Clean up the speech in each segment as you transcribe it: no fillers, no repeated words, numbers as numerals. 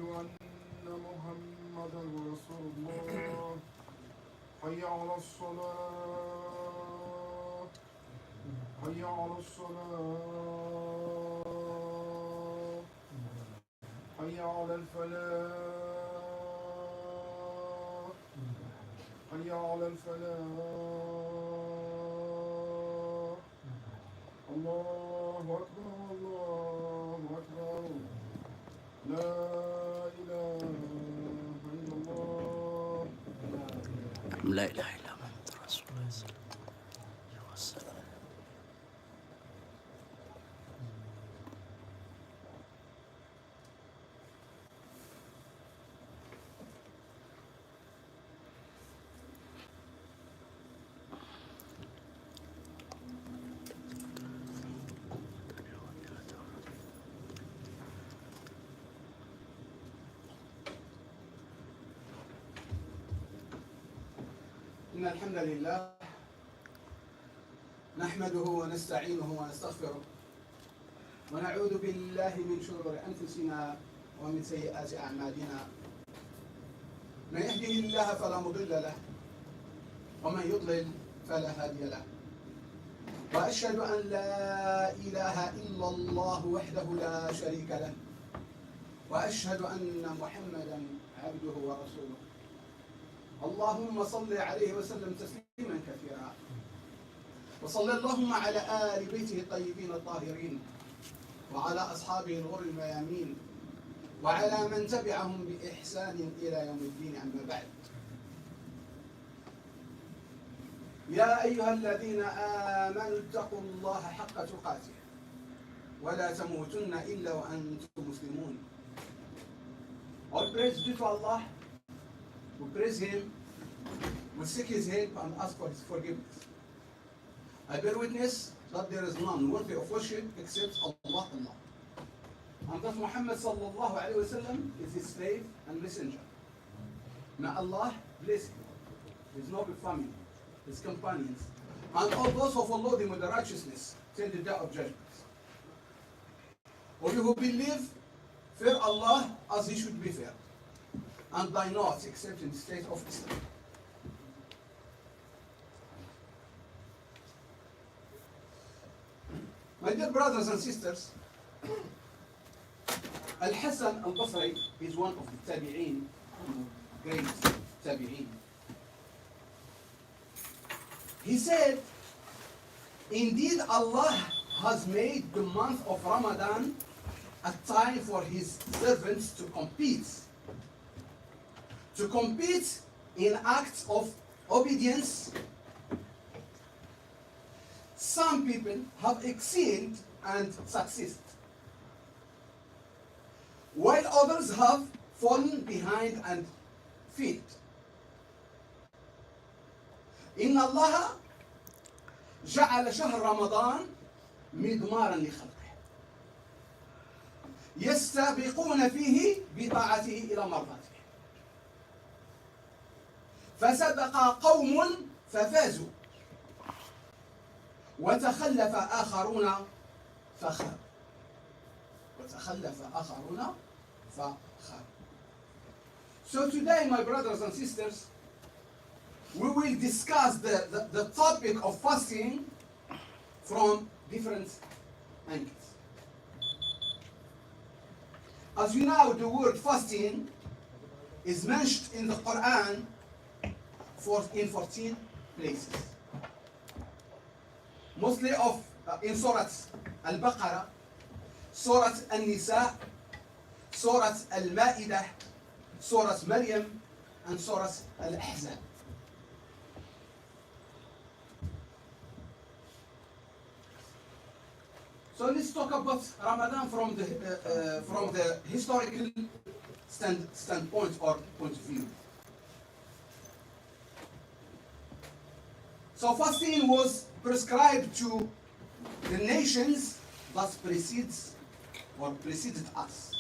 أن محمدا رسول الله حي على الصلاة حي على الصلاة حي على الفلاح حي على الفلاح الله أكبر الله أكبر لا إله إلا الله لا إله إلا محمد رسول الله صلى الله عليه وسلم. إن الحمد لله نحمده ونستعينه ونستغفره ونعوذ بالله من شرور أنفسنا ومن سيئات أعمالنا من يهده الله فلا مضل له ومن يضلل فلا هادي له وأشهد أن لا إله إلا الله وحده لا شريك له وأشهد أن محمدا عبده ورسوله اللهم صل عليه وسلم تسليما كثيرا وصل اللهم على آل بيته الطيبين الطاهرين وعلى أصحابه الغر الميامين وعلى من تبعهم بإحسان إلى يوم الدين أما بعد. يا أيها الذين آمنوا اتقوا الله حق تقاته ولا تموتن إلا وأنتم مسلمون. All praise be to Allah. We praise Him, we seek His help and ask for His forgiveness. I bear witness that there is none worthy of worship except Allah. And that Muhammad sallallahu alayhi wa sallam is His slave and messenger. May Allah bless him, his noble family, his companions, and all those who follow them with the righteousness till the day of judgment. O you who believe, fear Allah as He should be feared, and by not except in the state of Islam. My dear brothers and sisters, Al-Hassan al-Basri is one of the tabi'een, great tabi'een. He said, indeed Allah has made the month of Ramadan a time for His servants to compete in acts of obedience. Some people have excelled and succeeded, while others have fallen behind and failed. إن الله جعل شهر رمضان مضمارا لخلقه يستبقون فيه بطاعته إلى مرضاته فسبق قوم ففازوا وتخلف آخرون فخابوا So today, my brothers and sisters, we will discuss the topic of fasting from different angles. As you know, the word fasting is mentioned in the Quran in 14 places. Mostly in Surah Al-Baqarah, Surah Al-Nisa, Surah Al-Ma'idah, Surah Maryam, and Surah Al-Ahzab. So let's talk about Ramadan from the historical standpoint or point of view. So fasting was prescribed to the nations that preceded us.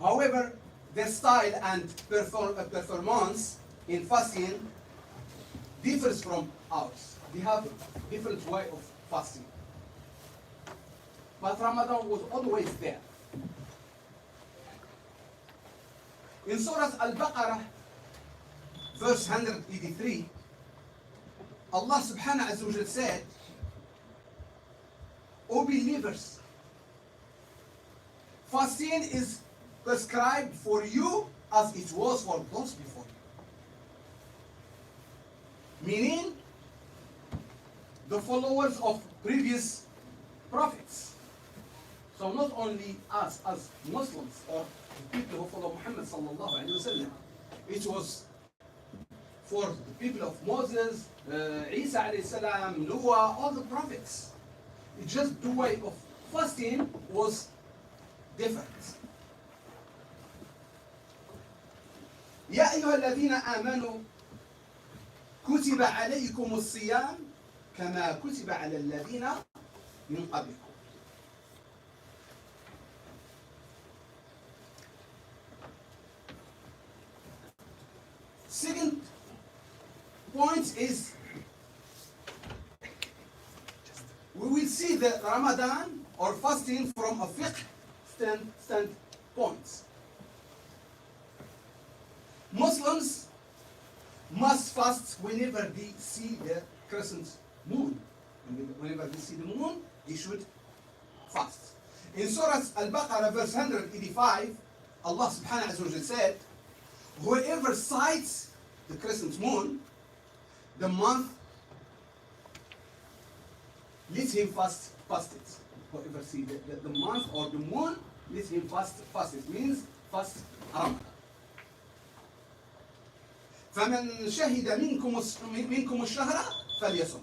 However, their style and performance in fasting differs from ours. They have a different way of fasting. But Ramadan was always there. In Surah Al-Baqarah, verse 183, Allah subhanahu wa ta'ala said, O believers, fasting is prescribed for you as it was for those before you. Meaning, the followers of previous prophets. So not only us as Muslims or the people who follow Muhammad sallallahu alaihi wasallam, it was for the people of Moses, Isa alayhi salam, Noah, all the prophets. It's just the way of fasting was different. يا أيها الذين آمنوا كتب عليكم الصيام كما كتب على الذين من قبلكم. Second point is we will see the Ramadan or fasting from a fiqh standpoint. Muslims must fast whenever they see the crescent moon. Whenever they see the moon, they should fast. In Surah Al-Baqarah, verse 185, Allah subhanahu wa ta'ala said, whoever sights the crescent moon, the month, let him fast it. Whoever sees the month or the moon, let him fast it. Means fast Ramadan. فمن شهد منكم الشهر فليصم.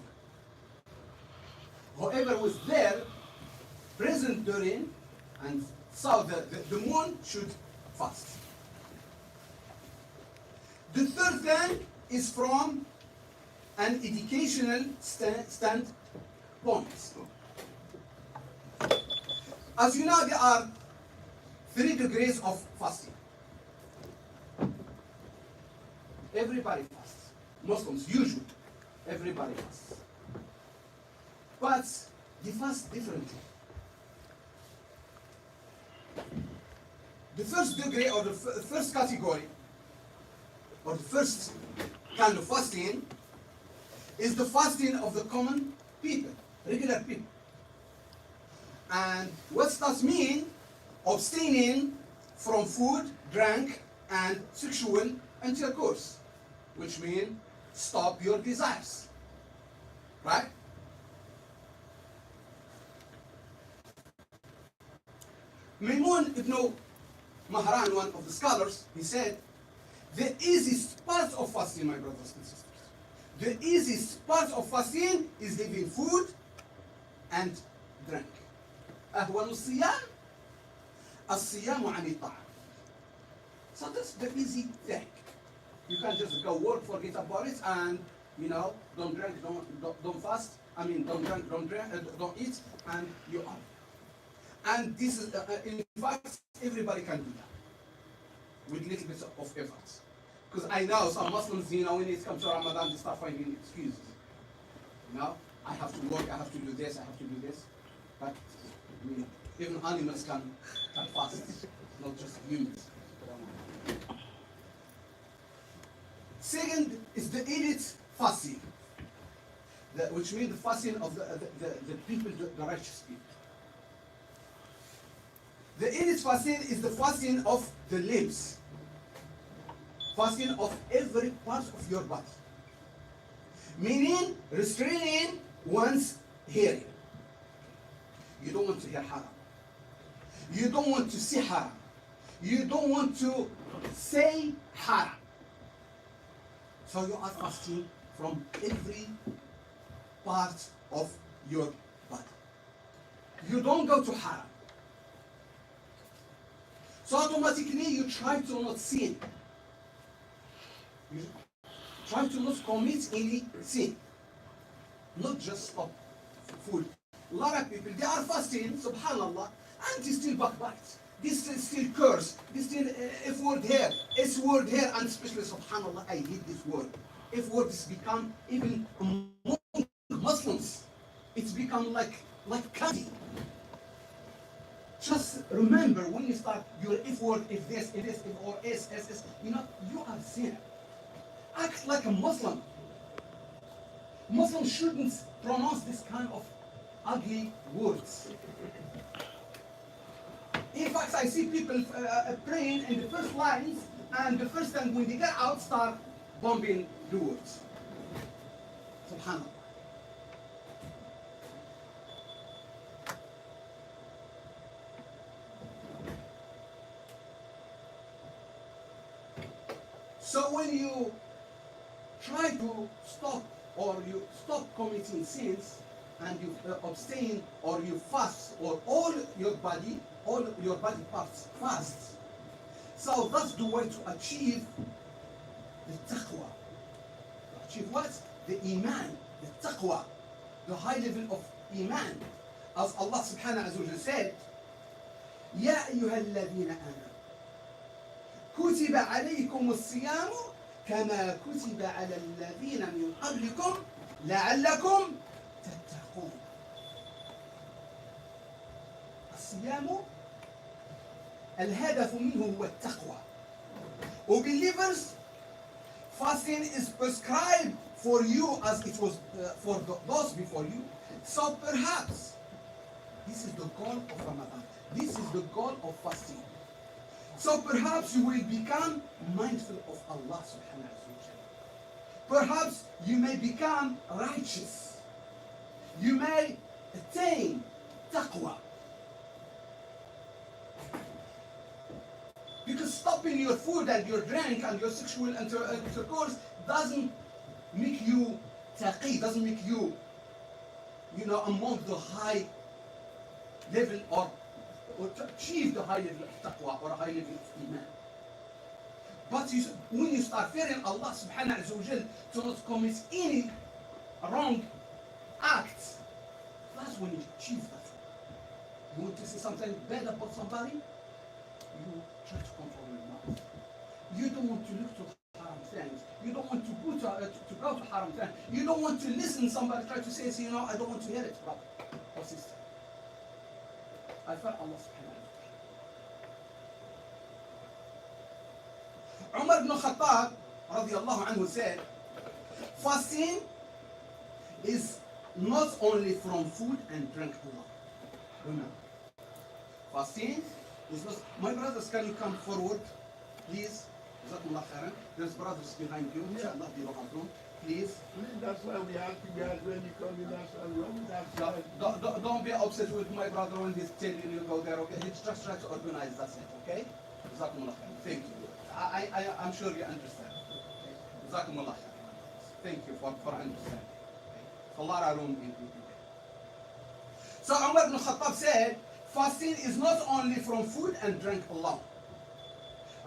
Whoever was there, present during, and saw the moon should fast. The third thing is from an educational standpoint. As you know, there are 3 degrees of fasting. Everybody fasts. Muslims, usually, everybody fasts. But they fast differently. The first degree or the first category or the first kind of fasting is the fasting of the common people, regular people. And what does that mean? Abstaining from food, drink, and sexual intercourse, which means stop your desires, right? Maimun ibn Mahran, one of the scholars, he said, the easiest part of fasting, my brothers and sisters, the easiest part of fasting is leaving food and drink. أهون الصيام الصيام عن الطعام. So that's the easy thing. You can just go work, forget about it, and don't drink, don't fast. I mean, don't drink, don't eat, and you are. And this is, in fact, everybody can do that with little bit of effort. Because I know some Muslims, when it comes to Ramadan, they start finding excuses. I have to work, I have to do this, I have to do this. But even animals can fast, not just humans. Second is the elite fasting, which means the fasting of the people, the righteous people. The elite fasting is the fasting of the limbs, fasting of every part of your body, meaning restraining one's hearing. You don't want to hear haram. You don't want to see haram. You don't want to say haram. So you are fasting from every part of your body. You don't go to haram. So automatically you try to not sin. You try to not commit any sin. Not just stop food. A lot of people, they are fasting, subhanallah, and they still backbite. They still curse. They still F word here, S word here, and especially, subhanallah, I hate this word. F word has become, even among Muslims, it's become like candy. Just remember when you start your if word, if this, if this, if or is, you know, you are sinner. Act like a Muslim. Muslims shouldn't pronounce this kind of ugly words. In fact, I see people praying in the first lines, and the first time when they get out, start bombing the words. Subhanallah. So when you try to stop or you stop committing sins and you abstain or you fast or all your body parts fast. So that's the way to achieve the taqwa. Achieve what? The iman, the taqwa, the high level of iman. As Allah subhanahu wa ta'ala said, Ya ayyuha alladhina amanu. كتب عليكم الصيام كما كتب على الذين من قبلكم لعلكم تتقون. الصيام الهدف منه هو التقوى. Believers, fasting is prescribed for you as it was for those before you. So perhaps this is the goal of Ramadan. This is the goal of fasting. So perhaps you will become mindful of Allah subhanahu wa ta'ala. Perhaps you may become righteous. You may attain taqwa. Because stopping your food and your drink and your sexual intercourse doesn't make you taqi, doesn't make you, among the high level or to achieve the high level of taqwa or a high level of iman. But when you start fearing Allah subhanahu wa ta'ala to not commit any wrong acts, that's when you achieve that. You want to say something bad about somebody, you try to control your mouth. You don't want to look to haram things. You don't want to go to haram things. You don't want to listen to somebody try to say, I don't want to hear it, brother or sister. I fear Allah subhanahu wa ta'ala. Umar ibn Khattab radiallahu anhu said, fasting is not only from food and drink alone. Remember, fasting is not. My brothers, can you come forward, please? Jazakumullah khairan. There's brothers behind you. Inshallah, please. That's why we have to guys when you come in us. Don't be upset with my brother when he's telling you go there, okay? He's just trying to organize, that's it, okay? Jazakumullah khairan. Thank you. I'm sure you understand. Jazakumullah khairan. Thank you for understanding. A lot of room in So Umar ibn Khattab said, fasting is not only from food and drink alone.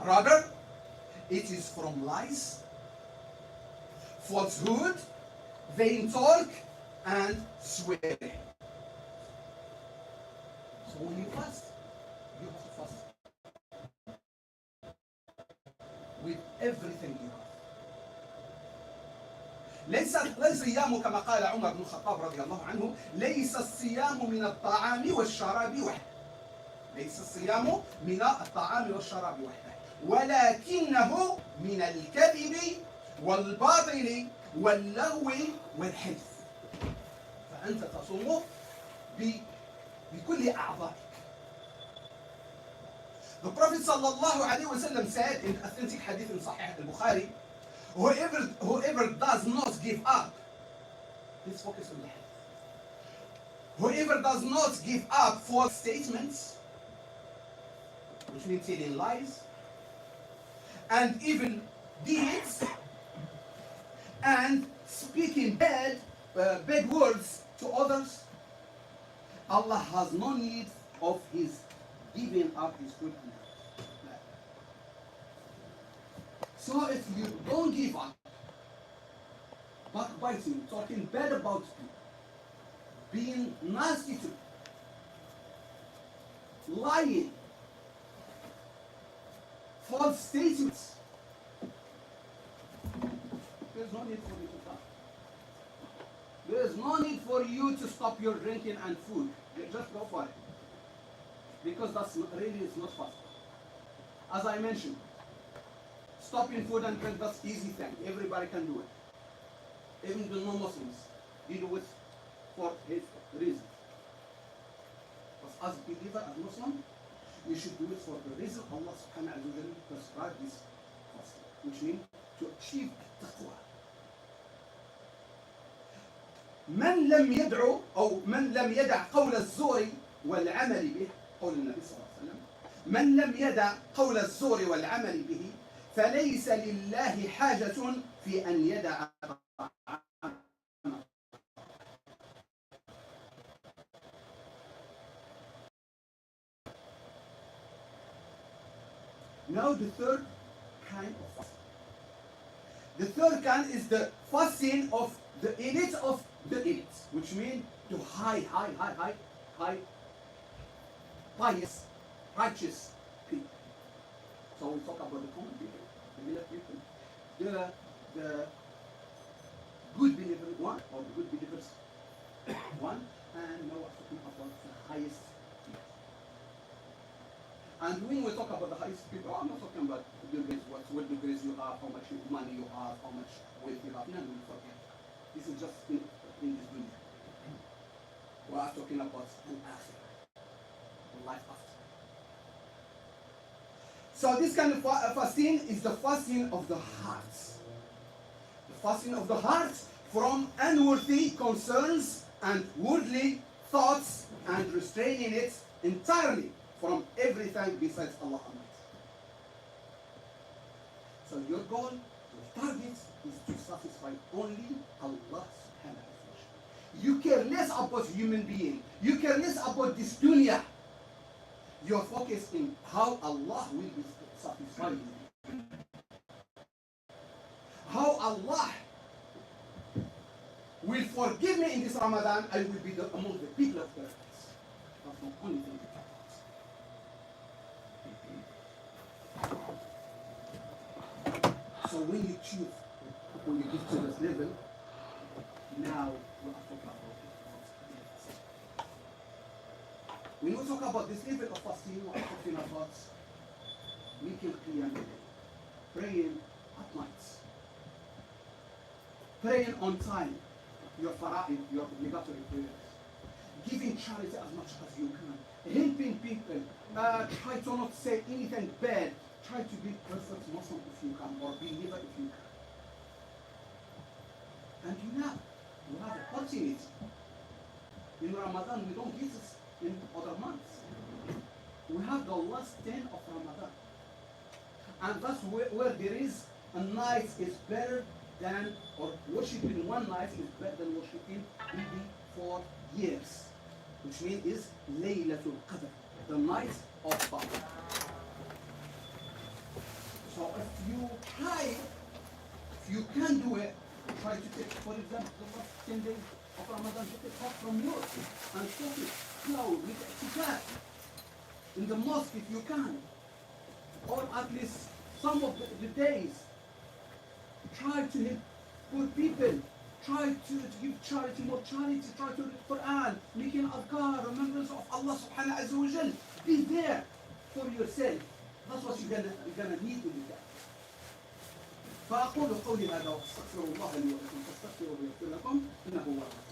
Rather, it is from lies, falsehood, vain talk, and swearing. So when you fast, you have to fast with everything you have. ليس الصيام كما قال عمر بن الخطاب رضي الله عنه ليس الصيام من الطعام والشراب وحده. ليس الصيام من الطعام والشراب وحده ولكنه من الكذب والباطل واللغو والحلف. فأنت تصوم بكل أعضائك. The Prophet sallallahu alaihi wasallam said in authentic hadith in Sahih al-Bukhari, whoever does not give up, let's focus on the hadith. Whoever does not give up false statements, which means telling lies, and evil deeds, and speaking bad words to others, Allah has no need of his giving up his food. So if you don't give up, backbiting, talking bad about people, being nasty to, lying, false statements, there's no need for you to stop. There is no need for you to stop your drinking and food. Just go for it. because that's really is not fast. As I mentioned, stopping food and drink, that's easy thing. Everybody can do it. Even the non-Muslims, they do it for his reason. But as a believer, as Muslim, you should do it for the reason Allah subhanahu wa ta'ala prescribed this fasting, which means to achieve taqwa. من لم يدعو أو من لم يدع قول الزور والعمل به قول النبي صلى الله عليه وسلم من لم يدع قول الزور والعمل به فليس لله حاجة في أن يدع Now the third kind of fasting. The third kind is the fasting of the elite of the elite, which means to high, pious, righteous people. So we talk about the common people, the village people, the good believer one, or the good believers one, and now we're talking about the highest people. And when we talk about the highest people, I'm not talking about degrees, what degrees you have, how much money you have, how much wealth you have. No, we forget. This is just in this dunya. We are talking about an akhirah, life after. So this kind of fasting is the fasting of the heart. The fasting of the heart from unworthy concerns and worldly thoughts and restraining it entirely from everything besides Allah Almighty. So your goal, your target is to satisfy only Allah subhanahu wa ta'ala. You care less about human being. You care less about this dunya. Your focus in how Allah will be satisfied you. How Allah will forgive me in this Ramadan, I will be among the people of paradise. That's the only thing you care about. So when you choose, when you get to this level, now we are talking about it. When we talk about this level of fasting, we are talking about making qiyam, praying at night, praying on time, your fara'id, your obligatory prayers, giving charity as much as you can, helping people, try to not say anything bad, try to be perfect Muslim if you can, or believer if you can. And you have opportunity. In Ramadan, we don't get this in other months. We have the last 10 of Ramadan. And that's where there is a night is better than, or worshiping one night is better than worshiping maybe 4 years. Which means is Laylatul Qadr, the night of Qadr. So if you try, if you can do it, try to take, for example, the first 10 days of Ramadan, take it off from yours and focus, flow, with itikaf in the mosque if you can, or at least some of the days. Try to help poor people, try to give charity, more charity, try to read Quran, making adhkar, remembrance of Allah subhanahu wa ta'ala. Be there for yourself. That's what you're gonna need to do that. فأقول قولي هذا وأستغفر الله لي ولكم فاستغفروه ويغفر لكم إنه هو الغفور.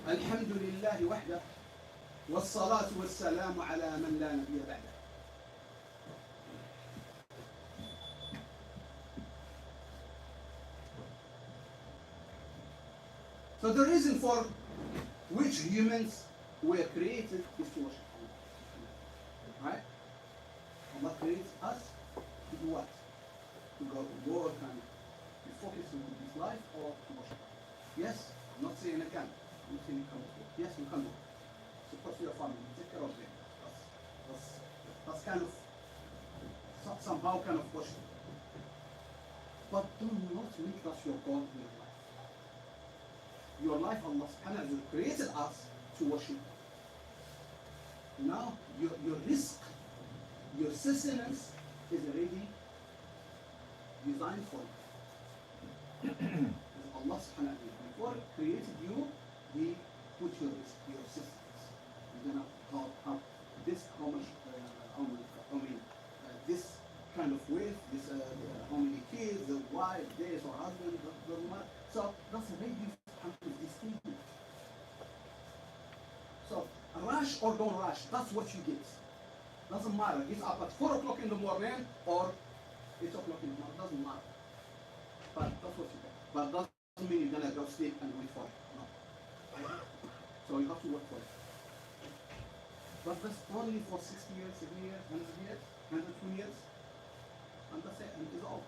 الحمد لله وحده والصلاة والسلام على من لا نبي بعده. So the reason for which humans were created is to worship Allah. Right? Allah creates us to do what? To go to work and be focused on this life, or to worship Allah. Yes, I'm not saying I can't. I'm saying you can. Yes, you can do. Support your family, take care of them. That's kind of somehow kind of worship. But do not make that your God in your life. Your life, Allah subhanahu wa ta'ala created us to worship. Now, your risk, your sustenance is already designed for you. Allah subhanahu wa ta'ala, before He created you, He put your risk, your sustenance. You're gonna have this, how much, this kind of weight, this, how many kids, the wife, this, or husband, doesn't matter. So that's already this thing. So rush or don't rush, that's what you get. Doesn't matter. It's up at 4 o'clock in the morning or 8 o'clock in the morning, doesn't matter. But that's what you get. But that doesn't mean you're gonna go sleep and wait for it. No. So you have to work for it. But that's only for 60 years, 70 years, 100 years, 120 years. And that's it, and it's all.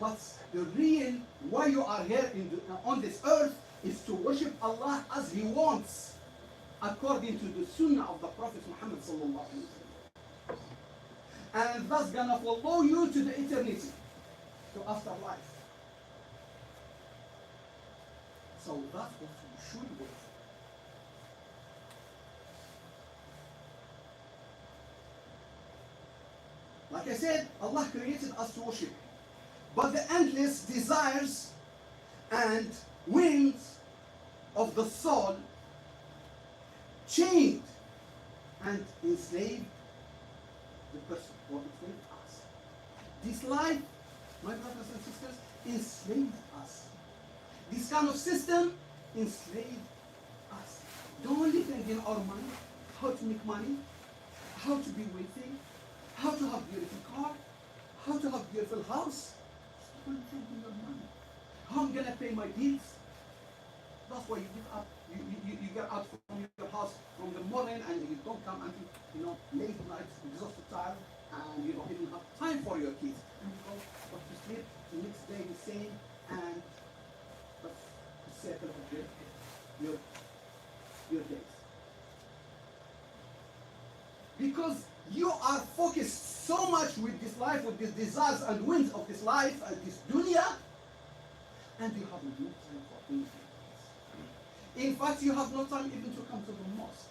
But the real why you are here on this earth is to worship Allah as He wants, according to the Sunnah of the Prophet Muhammad sallallahu alaihi wasallam. And that's gonna follow you to the eternity, to afterlife. So that's what you should work for. Like I said, Allah created us to worship. But the endless desires and winds of the soul chained and enslaved the person, or enslaved us. This life, my brothers and sisters, enslaved us. This kind of system enslaved us. The only thing in our mind, how to make money, how to be wealthy, how to have beautiful car, how to have beautiful house. One thing in your mind. How I'm gonna pay my bills. That's why you get up. You get out from your house from the morning and you don't come until late night, exhausted, tired, and you don't even have time for your kids. And you go back to sleep. The next day the same, and that's the circle of your days. Because you are focused so much with this life, with these desires and winds of this life and this dunya, and you have no time for anything else. In fact, you have no time even to come to the mosque.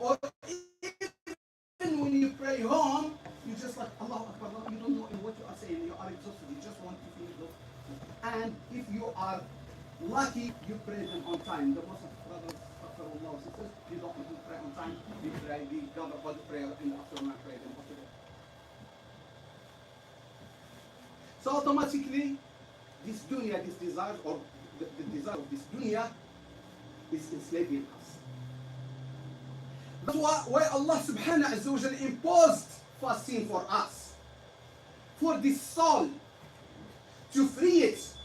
Or even when you pray home, you just like, Allah Akbar, you don't know what you are saying, you are exhausted, you just want to finish those. And if you are lucky, you pray them on time. The most of brothers, Allah, sisters, you don't even pray on time. You pray the God of prayer in the afternoon and pray them after that. So automatically, this dunya, this desire, or the desire of this dunya is enslaving us. That's why Allah subhanahu wa ta'ala imposed fasting for us. For this soul, to free it